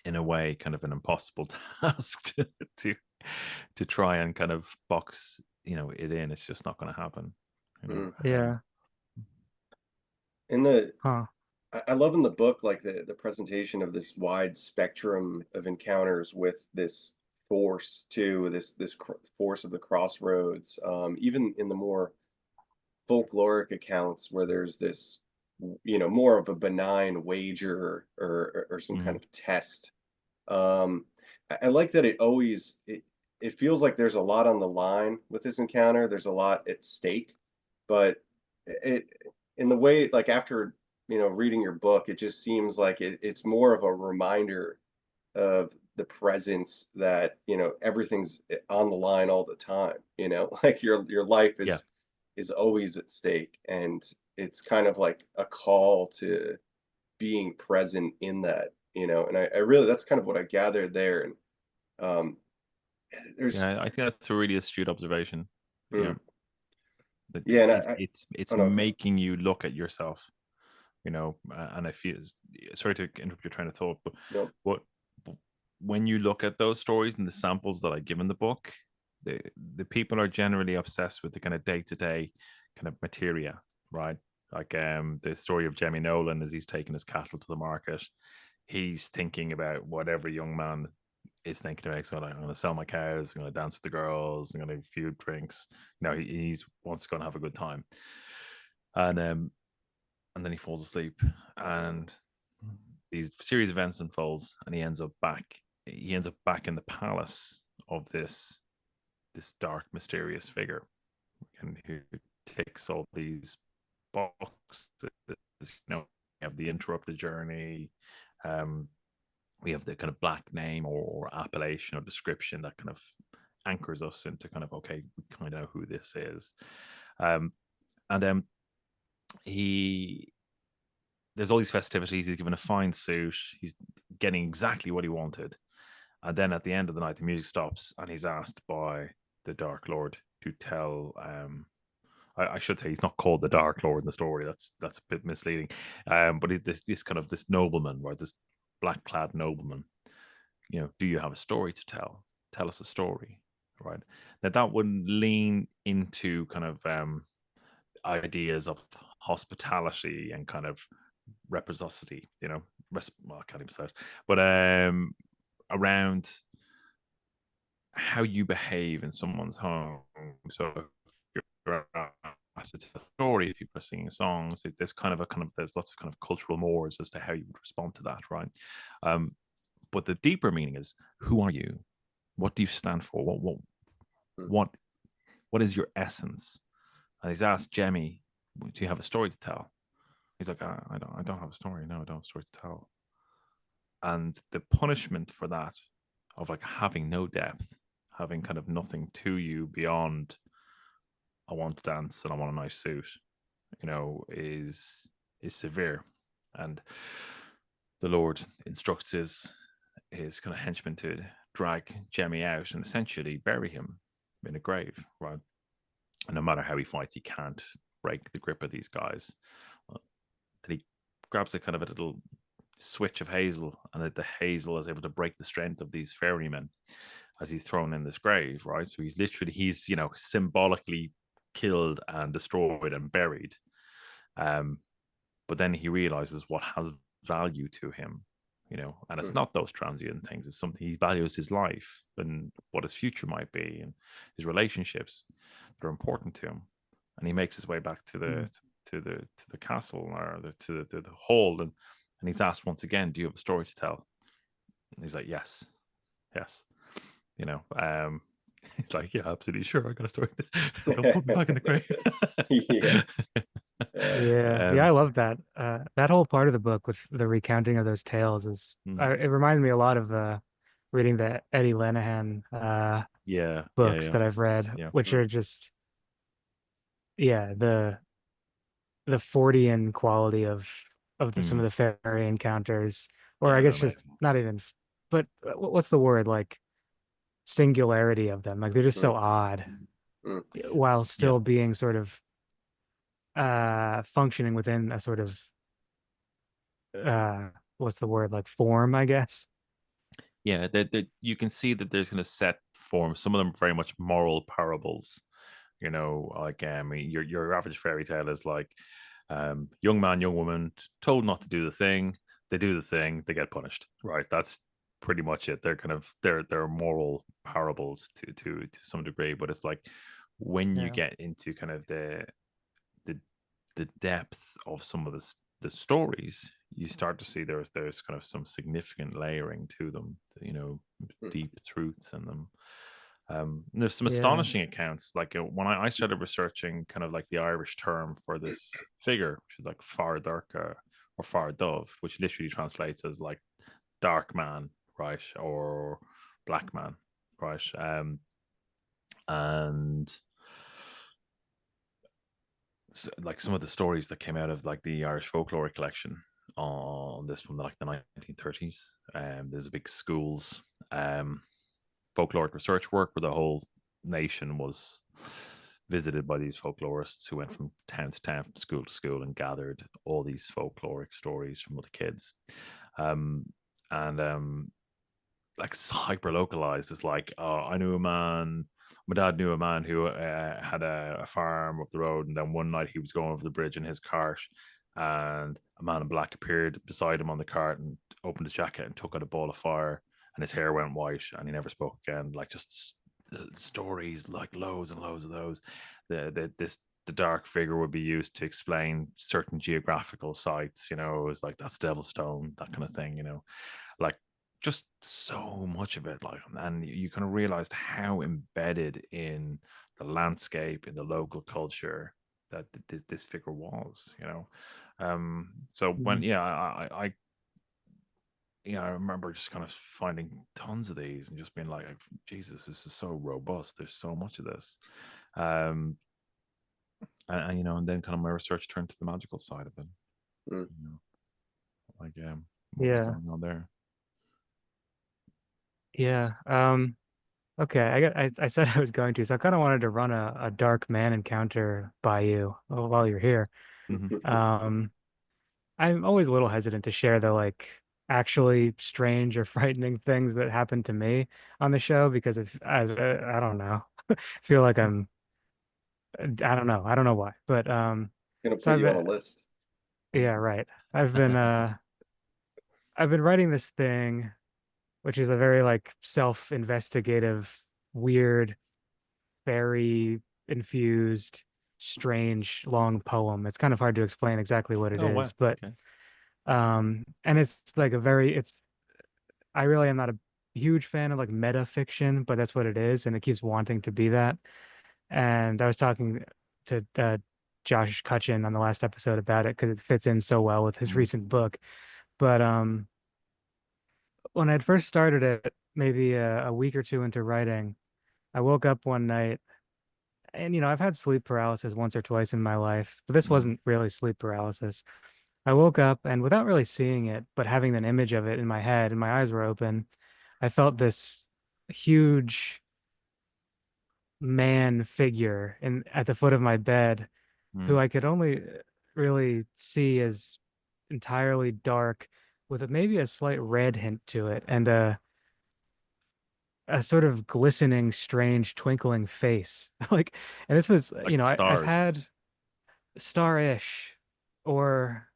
in a way kind of an impossible task to try and kind of box it in. It's just not going to happen. Yeah. In the Huh. I love in the book, like the presentation of this wide spectrum of encounters with this force too, this force of the crossroads. Even in the more folkloric accounts where there's this, more of a benign wager or some kind of test. I like that it feels like there's a lot on the line with this encounter. There's a lot at stake, but it in the way, like, after reading your book, it just seems like it's more of a reminder of the presence that everything's on the line all the time. Like your life Yeah. is always at stake, and it's kind of like a call to being present in that. And I really, that's kind of what I gathered there. And um there's Yeah, I think that's a really astute observation. mm, That yeah, and it's oh no, making you look at yourself, and I feel, sorry to interrupt your train of thought, but no. what when you look at those stories and the samples that I give in the book, the people are generally obsessed with the kind of day-to-day kind of materia, right? Like the story of Jemmy Nolan, as he's taking his cattle to the market, he's thinking about what every young man is thinking about. So, like, I'm going to sell my cows, I'm going to dance with the girls, I'm going to have a few drinks. He's wants to go and have a good time. And then he falls asleep, and these series of events unfolds, and he ends up back in the palace of this dark, mysterious figure, and who ticks all these boxes. We have the interrupted journey. We have the kind of black name or appellation or description that kind of anchors us into kind of, okay, we kind of know who this is. And he there's all these festivities. He's given a fine suit. He's getting exactly what he wanted. And then at the end of the night, the music stops, and he's asked by the Dark Lord to tell. I should say he's not called the Dark Lord in the story. That's a bit misleading. But this kind of this nobleman, or this black clad nobleman, do you have a story to tell? Tell us a story, right? That would lean into kind of ideas of hospitality and kind of reciprocity, well, I can't even say it, but around how you behave in someone's home. So if you're asked to tell a story, if people are singing songs, there's there's lots of kind of cultural mores as to how you would respond to that, right? But the deeper meaning is, who are you? What do you stand for? What is your essence? And he's asked Jemmy, do you have a story to tell? He's like, I don't have a story. No, I don't have a story to tell. And the punishment for that, of like having no depth, having kind of nothing to you beyond, I want to dance and I want a nice suit, is severe. And the Lord instructs his kind of henchmen to drag Jemmy out and essentially bury him in a grave, right? And no matter how he fights, he can't break the grip of these guys. Then he grabs a kind of a little switch of hazel, and the hazel is able to break the strength of these ferrymen as he's thrown in this grave, right? So he's symbolically killed and destroyed and buried. But then he realizes what has value to him, and it's Mm. not those transient things. It's something he values his life and what his future might be and his relationships that are important to him. And he makes his way back to the castle or to the hall, and he's asked once again, "Do you have a story to tell?" And he's like, "Yes, yes." He's like, "Yeah, absolutely, sure, I got a story. Don't put me back in the grave." Yeah. Yeah, I love that. That whole part of the book with the recounting of those tales it reminded me a lot of reading the Eddie Lenihan yeah, books that I've read, yeah. which are just the Fortean quality of some of the fairy encounters, or I Yeah, they're guess just amazing. not even, but what's the word, like singularity of them? Like they're just so Mm. odd Mm. while Yeah, still being sort of functioning within a sort of uh what's the word, like form, I guess. yeah. You can see that there's kind of set forms. Some of them are very much moral parables. Like your average fairy tale is like young man, young woman told not to do the thing. They do the thing, they get punished. Right. That's pretty much it. They're kind of they're moral parables to some degree, but it's like when you Yeah. get into kind of the the depth of some of the stories, you start to see there's kind of some significant layering to them, Mm. deep truths in them. And there's some Yeah. astonishing accounts. Like when I started researching kind of like the Irish term for this figure, which is like far darker or far dove, which literally translates as like dark man, right, or black man, right, and like some of the stories that came out of like the Irish folklore collection on this from like the 1930s. There's a big schools folkloric research work where the whole nation was visited by these folklorists who went from town to town, from school to school, and gathered all these folkloric stories from other kids. And like hyper localized. It's like, oh, I knew a man. My dad knew a man who had a farm up the road, and then one night he was going over the bridge in his cart, and a man in black appeared beside him on the cart and opened his jacket and took out a ball of fire, and his hair went white, and he never spoke again. Like just stories, like loads and loads of those. The dark figure would be used to explain certain geographical sites. It was like that's Devil's Stone, that kind of thing. Like just so much of it, like, and you kind of realized how embedded in the landscape, in the local culture, that this figure was. So when, Mhm. I remember just kind of finding tons of these and just being like, Jesus, this is so robust. There's so much of this. um and then kind of my research turned to the magical side of it. Mm. you know like what was Yeah. going on there. Yeah. Okay, I said I was going to, so I kind of wanted to run a dark man encounter by you while you're here. Hmm. Um, I'm always a little hesitant to share the like actually strange or frightening things that happened to me on the show because if I don't know, feel like I don't know why, but Gonna so put you on a list. yeah, right. I've been writing this thing, which is a very like self-investigative, weird, fairy infused, strange, long poem. It's kind of hard to explain exactly what it Oh wow. is, but Okay. and it's like it's I really am not a huge fan of like meta fiction, but that's what it is, and it keeps wanting to be that. And I was talking to Josh Cutchin on the last episode about it because it fits in so well with his Mhm. recent book. But when I'd first started it, maybe a week or two into writing, I woke up one night, and I've had sleep paralysis once or twice in my life, but this Mhm. wasn't really sleep paralysis. I woke up and without really seeing it, but having an image of it in my head and my eyes were open, I felt this huge man figure at the foot of my bed who Mhm. I could only really see as entirely dark with maybe a slight red hint to it and a sort of glistening, strange, twinkling face. Like, and this was, Like I've stars. had star-ish or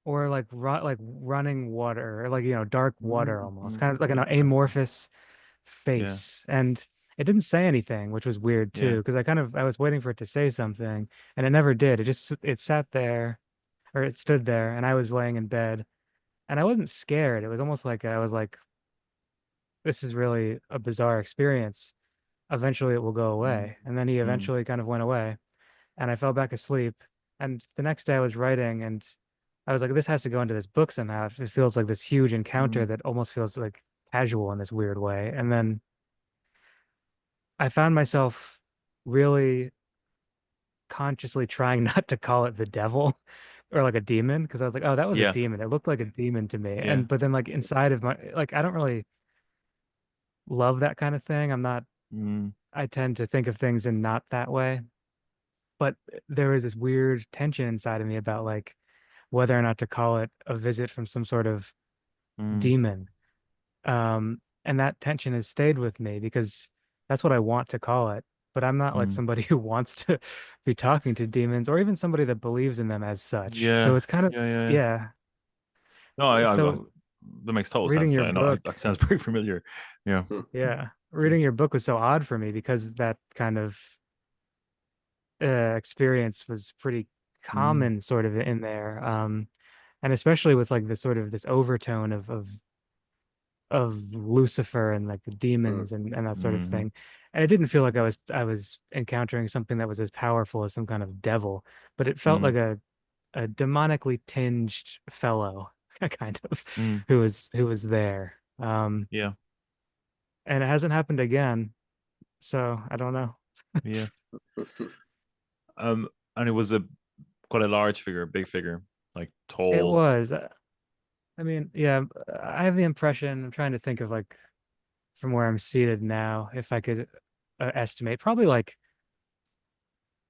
or like running water, or like dark water almost, kind of like an Interesting. amorphous Yeah. face. And it didn't say anything, which was weird Yeah. too, because I was waiting for it to say something, and it never did. It sat there, or it stood there, and I was laying in bed, and I wasn't scared. It was almost like I was like, this is really a bizarre experience. Eventually it will go Mm, away. And then he mm, eventually kind of went away, and I fell back asleep. And the next day I was writing, and I was like, this has to go into this book somehow. It feels like this huge encounter mm, that almost feels like casual in this weird way. And then I found myself really consciously trying not to call it the devil or like a demon, because I was like, oh, that was a yeah. demon. It looked like a demon to me. Yeah. And but then like inside of my, like, I don't really love that kind of thing. Mm, I tend to think of things in not that way. But there was this weird tension inside of me about like whether or not to call it a visit from some sort of mm, demon. And that tension has stayed with me because that's what I want to call it. But I'm not like mm. somebody who wants to be talking to demons or even somebody that believes in them as such. So Yeah. it's kind of, Yeah. Yeah. yeah. No, So that makes total reading sense. your I know book, that sounds very familiar. Yeah. yeah, reading your book was so odd for me because that kind of experience was pretty Mm, common sort of in there. And especially with like this sort of this overtone of Lucifer and like the demons and that sort of mm, thing. And it didn't feel like I was encountering something that was as powerful as some kind of devil, but it felt mm, like a demonically tinged fellow kind of mm. who was there. Yeah. And it hasn't happened again, so I don't know. Yeah. And it was a quite a large figure, a big figure, like It tall. was. I mean, yeah, I have the impression, I'm trying to think of like from where I'm seated now, if I could estimate, probably like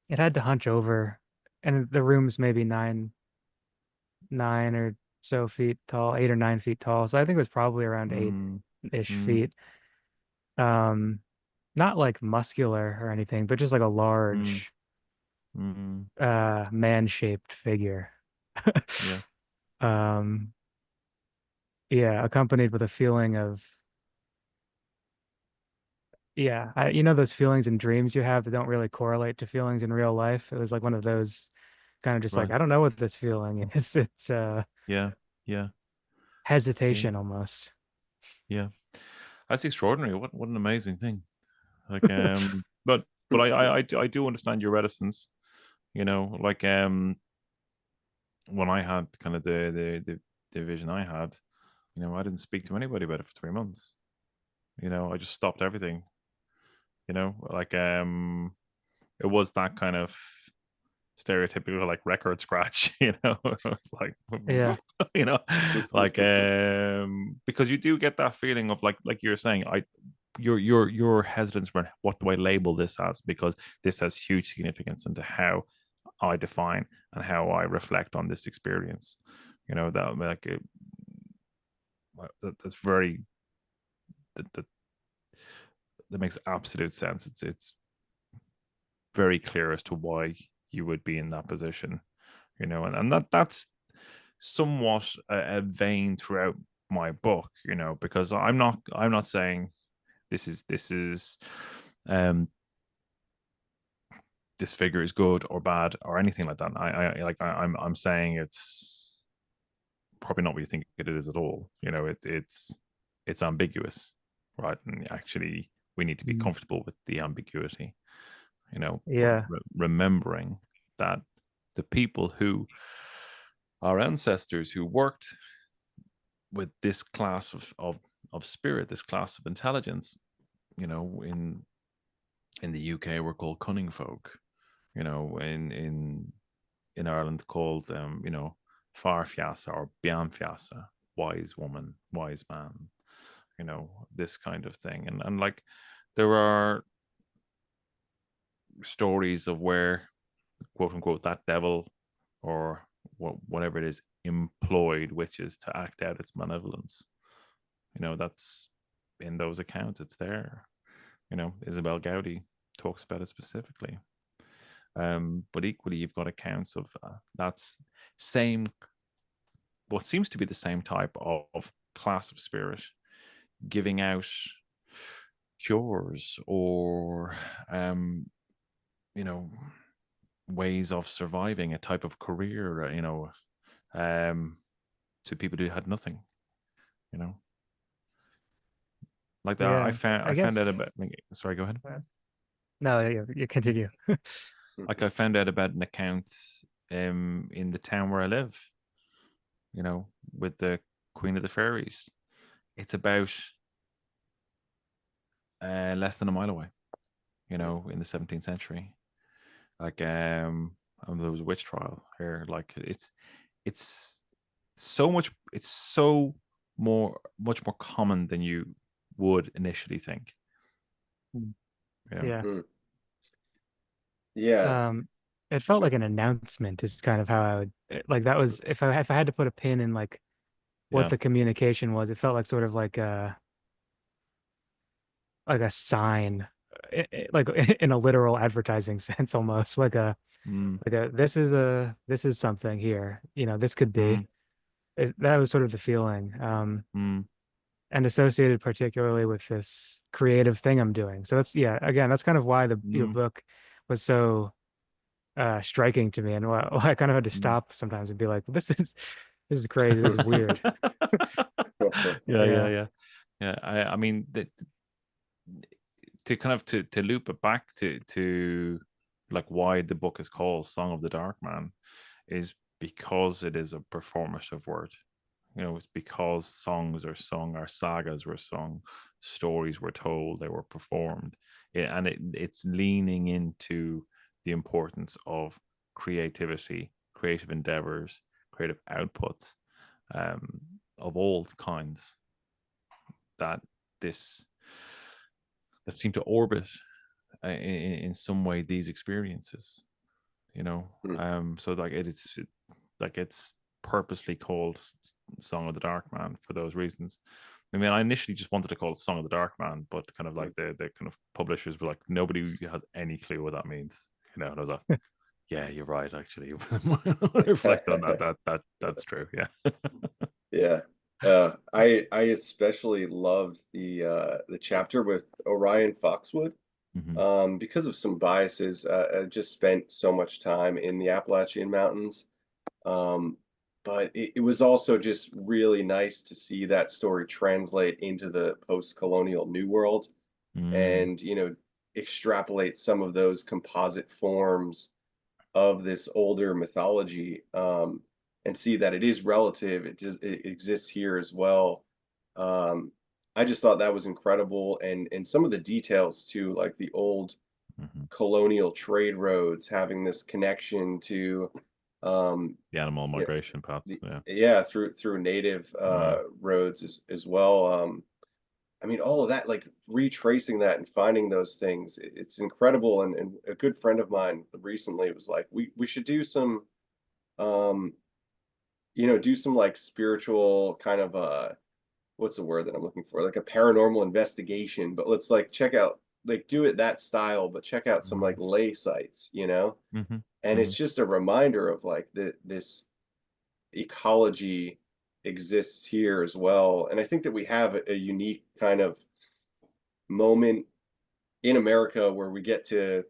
it had to hunch over, and the room's maybe nine or so feet tall, 8 or 9 feet tall. So I think it was probably around Mm, 8-ish mm, feet. Um, Not like muscular or anything, but just like a mm, large mm. man-shaped figure. Yeah. Um, yeah, accompanied with a feeling of, yeah, you know those feelings in dreams you have that don't really correlate to feelings in real life. It was like one of those kind of just like, Right. I don't know what this feeling is. It's Yeah. Yeah. Yeah. hesitation almost. Yeah. That's extraordinary. What an amazing thing. Like but I do understand your reticence, like when I had kind of the vision I had, I didn't speak to anybody about it for 3 months. I just stopped everything, like it was that kind of stereotypical like record scratch, it's like Yeah. you know like because you do get that feeling of like you're saying, your hesitance around what do I label this as, because this has huge significance into how I define and how I reflect on this experience. That like that's very that that makes absolute sense. It's very clear as to why you would be in that position, and that's somewhat a vein throughout my book, because I'm not saying this is um this figure is good or bad or anything like that. I'm saying it's probably not what you think it is at all. It's ambiguous, right? And actually, we need to be Mm. comfortable with the ambiguity. But Yeah. remembering that the people who our ancestors who worked with this class of spirit, this class of intelligence, in the UK we're called cunning folk. In Ireland called Farfiasa or Bianfiasa, wise woman, wise man, this kind of thing. And like there are stories of where, quote unquote, that devil or whatever it is employed witches to act out its malevolence. That's in those accounts. It's there. Isabel Gowdy talks about it specifically. But equally, you've got accounts of that's same what seems to be the same type of class of spirit, giving out cures or you know, ways of surviving, a type of career, um to people who had nothing, you know. Like that, Yeah, I I found out guess. about. Sorry, go ahead. No, yeah, you continue. Like I found out about an account in the town where I live, with the Queen of the Fairies. It's about less than a mile away, in the 17th century. Like and there was a witch trial here. Like it's it's so much more common than you would initially think. Mm. Yeah. Yeah. Yeah. It felt like an announcement is kind of how I would like that was if I had to put a pin in like what Yeah. the communication was, it felt like sort of like a sign, like in a literal advertising sense almost, Mm, this is something here, this could be. mm, That was sort of the feeling, mm, and associated particularly with this creative thing I'm doing. So that's yeah, again, that's kind of why your mm, book was so striking to me, and why I kind of had to mm. stop sometimes and be like, this is crazy, this is weird. Yeah, yeah, Yeah. yeah. Yeah. I mean, to kind of to loop it back to like why the book is called Song of the Dark Man is because it is a performative word. It's because songs are sung, our sagas were sung, stories were told, they were performed. And it's leaning into the importance of creativity, creative endeavors, creative outputs, um, of all kinds, that this that seem to orbit in some way these experiences. So like it's purposely called Song of the Dark Man for those reasons. I mean, I initially just wanted to call it Song of the Dark Man, but kind of like the kind of publishers were like, nobody has any clue what that means. And I was like, yeah, you're right. Actually, when I reflect on that's true. Yeah. Yeah. I especially loved the chapter with Orion Foxwood. Hmm. Because of some biases, I just spent so much time in the Appalachian Mountains. Um, but it was also just really nice to see that story translate into the post-colonial New World Mm, and, extrapolate some of those composite forms of this older mythology, and see that it is relative. It exists here as well. Um, I just thought that was incredible, and some of the details too, like the old hmm. colonial trade roads having this connection to um, The animal yeah, migration paths. Yeah. yeah, through native Mm, roads as well. I mean, all of that, like retracing that and finding those things, it's incredible. And a good friend of mine recently was like, we should do some, um, do some like spiritual kind of what's the word that I'm looking for? Like a paranormal investigation, but let's like check out like do it that style, but check out some like mm, lay sites. hmm, And it's hmm, just a reminder of like this ecology exists here as well. And I think that we have a unique kind of moment in America where we get to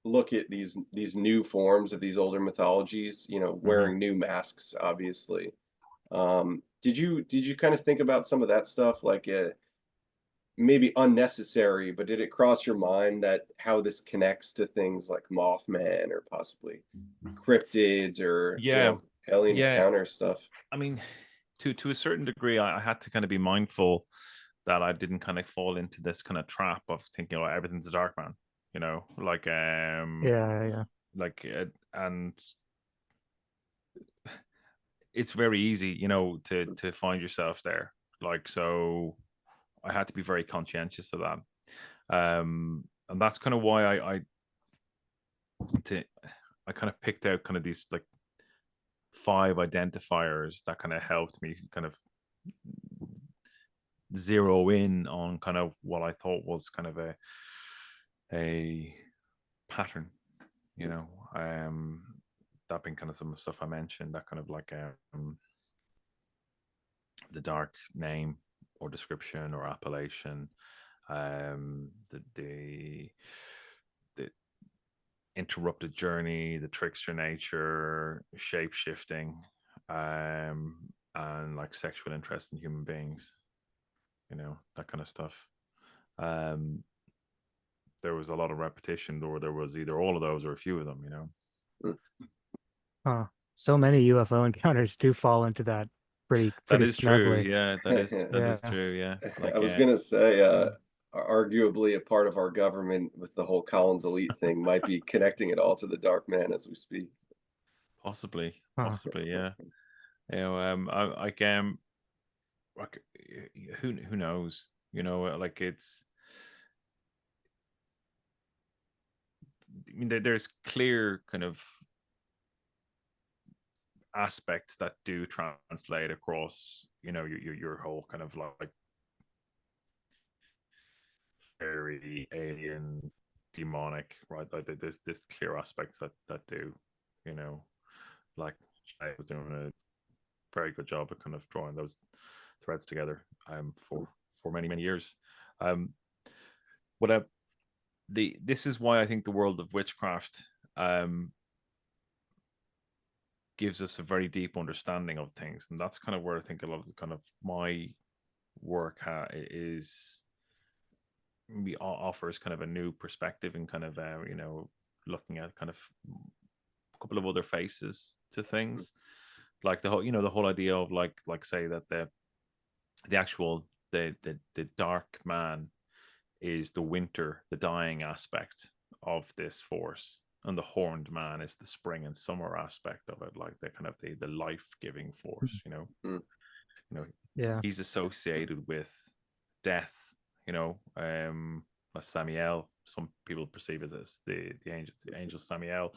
look at these new forms of these older mythologies, hmm. wearing new masks, obviously. Did you kind of think about some of that stuff, like maybe unnecessary, but did it cross your mind that how this connects to things like Mothman or possibly cryptids or Yeah. alien Yeah. encounter stuff? I mean, to a certain degree, I had to kind of be mindful that I didn't kind of fall into this kind of trap of thinking, oh, everything's a dark man, like Yeah, yeah. and it's very easy, to find yourself there. Like, so I had to be very conscientious of that. And that's kind of why to I kind of picked out kind of these like 5 identifiers that kind of helped me kind of zero in on kind of what I thought was kind of a pattern, you Mm, know. That being kind of some of the stuff I mentioned, that kind of like the dark name or description or appellation, the interrupted journey, the trickster nature, shape shifting, and like sexual interest in human beings, that kind of stuff. There was a lot of repetition, or there was either all of those or a few of them, Huh. So many UFO encounters do fall into that That pretty is true. snugly. Yeah, that is Yeah. true. Yeah. Like, I was gonna say, arguably a part of our government with the whole Collins elite thing might be connecting it all to the Dark Man as we speak. possibly, Huh. yeah. Like, who knows? Like, it's. I mean, there's clear kind of aspects that do translate across, your whole kind of like fairy, alien, demonic, right? Like, there's clear aspects that do, like I was doing a very good job of kind of drawing those threads together for many years. What this is why I think the world of witchcraft gives us a very deep understanding of things, and that's kind of where I think a lot of the kind of my work is offers kind of a new perspective, and kind of looking at kind of a couple of other faces to things, like the whole the whole idea of like say that the actual the dark man is the winter, the dying aspect of this force, and the horned man is the spring and summer aspect of it, like the kind of the life-giving force. Yeah. He's associated with death, Samiel, some people perceive it as the angel Samiel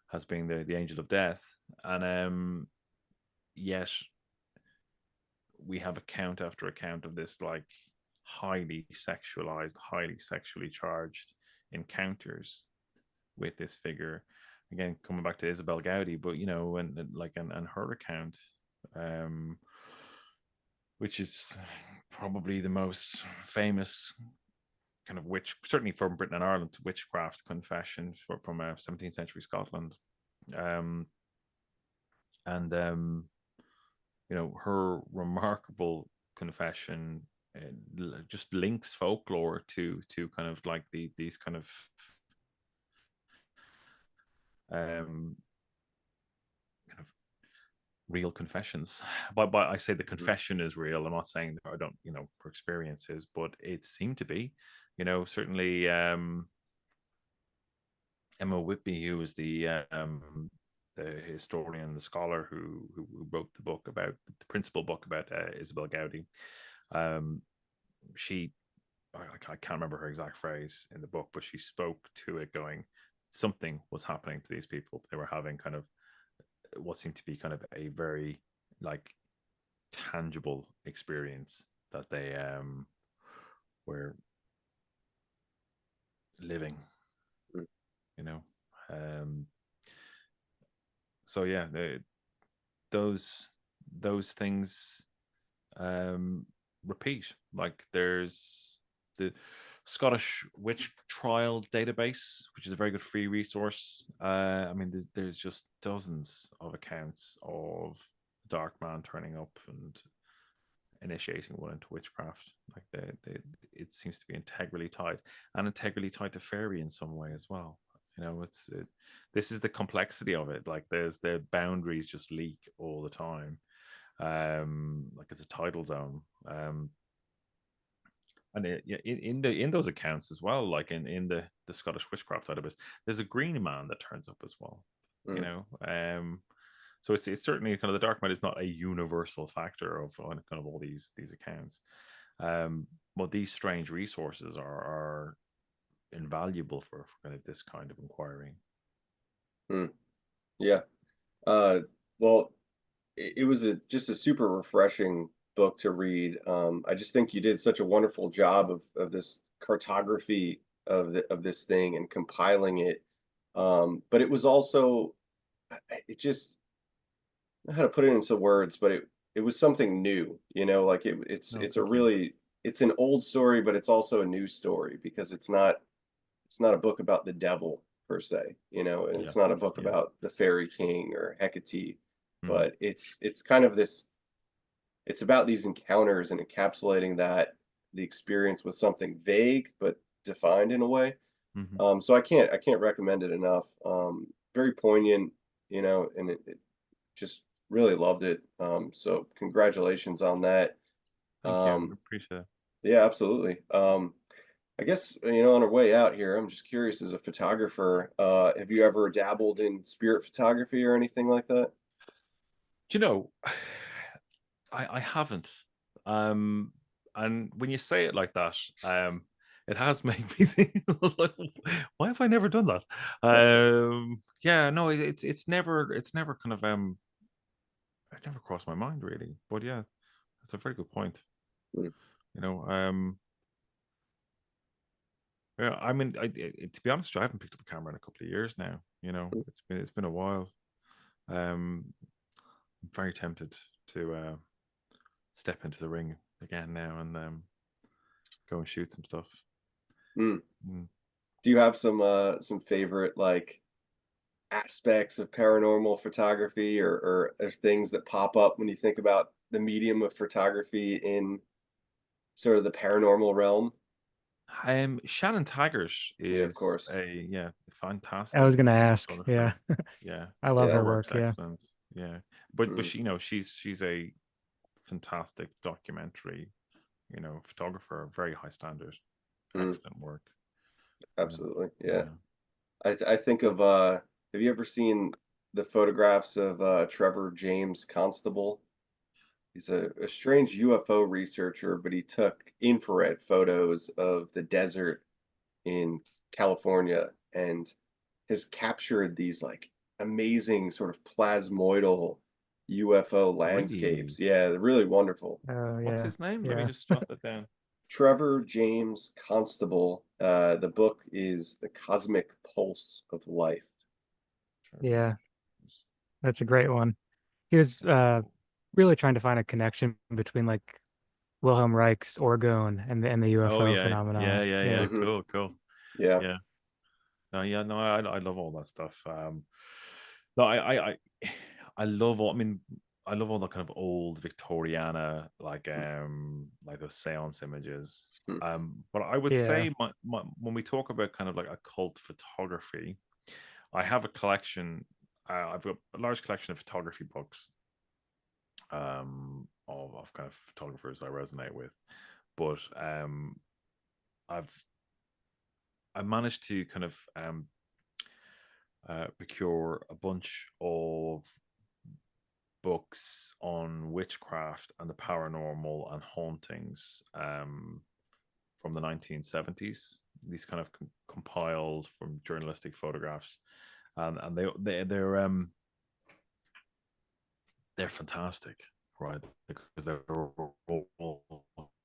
has been the angel of death, and yet we have account after account of this like highly sexualized, highly sexually charged encounters with this figure. Again, coming back to Isabel Gowdy, but and her account, which is probably the most famous kind of certainly from Britain and Ireland, witchcraft confession from 17th century Scotland. And her remarkable confession just links folklore to kind of like these kind of real confessions. But I say the confession is real. I'm not saying that I don't, her experiences, but it seemed to be, certainly Emma Whitby, who was the historian, the scholar who wrote the book about the principal book about Isabel Gowdy. She, I can't remember her exact phrase in the book, but she spoke to it going, something was happening to these people. They were having kind of what seemed to be kind of a very like tangible experience that they were living, so yeah, those things repeat. Like, there's the Scottish Witch Trial Database, which is a very good free resource. I mean, there's just dozens of accounts of Dark Man turning up and initiating one into witchcraft. Like, it seems to be integrally tied to fairy in some way as well. This is the complexity of it. Like, there's the boundaries just leak all the time. Like, it's a tidal zone. And in those accounts as well, like in the Scottish Witchcraft database, there's a green man that turns up as well. So it's certainly kind of the dark man is not a universal factor of kind of all these accounts. But these strange resources are invaluable for kind of this kind of inquiry. Yeah. Well, it was just a super refreshing book to read. I just think you did such a wonderful job of this cartography of this thing and compiling it. But it was also, it just, I don't know how to put it into words, but it was something new, like it's No, it's a thank you. really it's an old story, but it's also a new story because it's not a book about the devil per se, and Yeah, it's not a book yeah. about the fairy king or Hecate, Mm, but it's kind of this it's about these encounters and encapsulating the experience with something vague but defined in a way. mhm. So I can't recommend it enough. Very poignant, and it just really loved it. So congratulations on that. Thank you. I Um, appreciate it. yeah, absolutely. I guess, on our way out here, I'm just curious as a photographer, have you ever dabbled in spirit photography or anything like that? Do you know, I haven't. Um, and when you say it like that, it has made me think, like, why have I never done that? Yeah, no, it's never kind of it never crossed my mind really. But yeah, that's a very good point. Mm, You know, yeah, I mean, to be honest, I haven't picked up a camera in a couple of years now. mm, It's been a while. I'm very tempted to step into the ring again now and go and shoot some stuff. mm. Mm. Do you have some favorite like aspects of paranormal photography or things that pop up when you think about the medium of photography in sort of the paranormal realm? Shannon Taggart Yeah, of is course. a I fantastic was gonna ask. Yeah, photographer. Yeah, I love Yeah. her her work's work. Yeah, excellent. Yeah, but Mm, she's a fantastic documentary, photographer, very high standard, mm, excellent work. absolutely. Yeah. Yeah. I think of have you ever seen the photographs of Trevor James Constable? He's a strange UFO researcher, but he took infrared photos of the desert in California and has captured these like amazing sort of plasmoidal UFO Really? landscapes. Yeah, they're really wonderful. oh What's yeah, his name? Let me yeah, just jot that down. Trevor James Constable. The book is The Cosmic Pulse of Life. Trevor. yeah. That's a great one. He was really trying to find a connection between like Wilhelm Reich's orgone and the Oh UFO yeah, yeah, phenomena. yeah, yeah. Yeah, Hmm. Cool, cool. Yeah. Yeah. No, yeah, no, I love all that stuff. No, I love all. I mean, I love all the kind of old Victoriana, like those seance images. Mm, But I would yeah, say when we talk about kind of like occult photography, I have a collection. I've got a large collection of photography books, of kind of photographers I resonate with. But I've I managed to kind of procure a bunch of books on witchcraft and the paranormal and hauntings, from the 1970s. These kind of compiled from journalistic photographs, and they're fantastic, right? Because they're all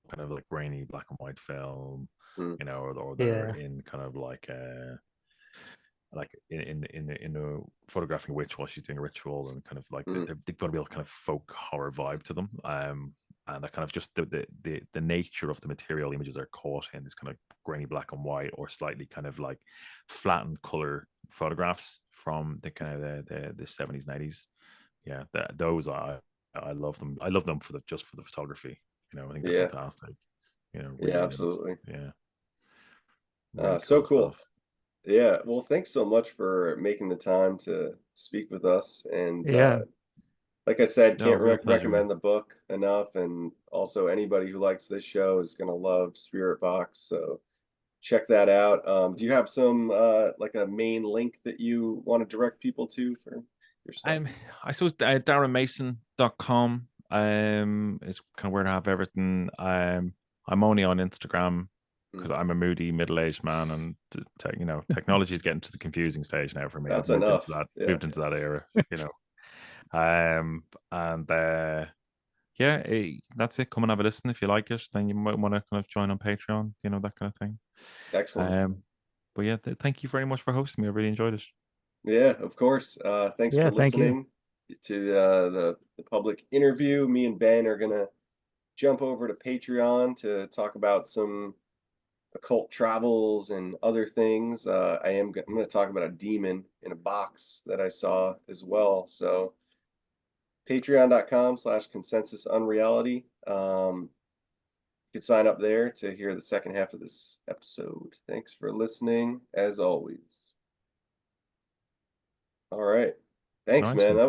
kind of like grainy black and white film, mm, or they're yeah, in kind of like in a photographing a witch while she's doing a ritual, and kind of like mm, they've got a real kind of folk horror vibe to them. And that kind of just the nature of the material images are caught in this kind of grainy black and white or slightly kind of like flattened color photographs from the kind of the 70s and 80s. Yeah, those I love them. I love them just for the photography. I think they're yeah. fantastic. Yeah, Really nice. absolutely. Yeah, really So cool cool. stuff. Yeah. Well, thanks so much for making the time to speak with us. And yeah, like I said, No, can't real pleasure, man. recommend the book enough. And also, anybody who likes this show is going to love Spirit Box. So check that out. Do you have some like a main link that you want to direct people to for your stuff? Um, I suppose darrahmason.com is kind of where I have everything. I'm only on Instagram because Mm, I'm a moody middle-aged man, and technology is getting to the confusing stage now for me. I've that's enough. Yeah. moved into that era, and yeah, that's it. Come and have a listen if you like it. Then you might want to kind of join on Patreon, that kind of thing. Excellent. Um, but yeah, thank you very much for hosting me. I really enjoyed it. Yeah, of course. Thanks yeah. for Thank you. listening. the public interview. Me and Ben are gonna jump over to Patreon to talk about some occult travels and other things. I'm going to talk about a demon in a box that I saw as well. So patreon.com/consensusunreality. You can sign up there to hear the second half of this episode. Thanks for listening, as always. All right. Thanks, Nice man. one. That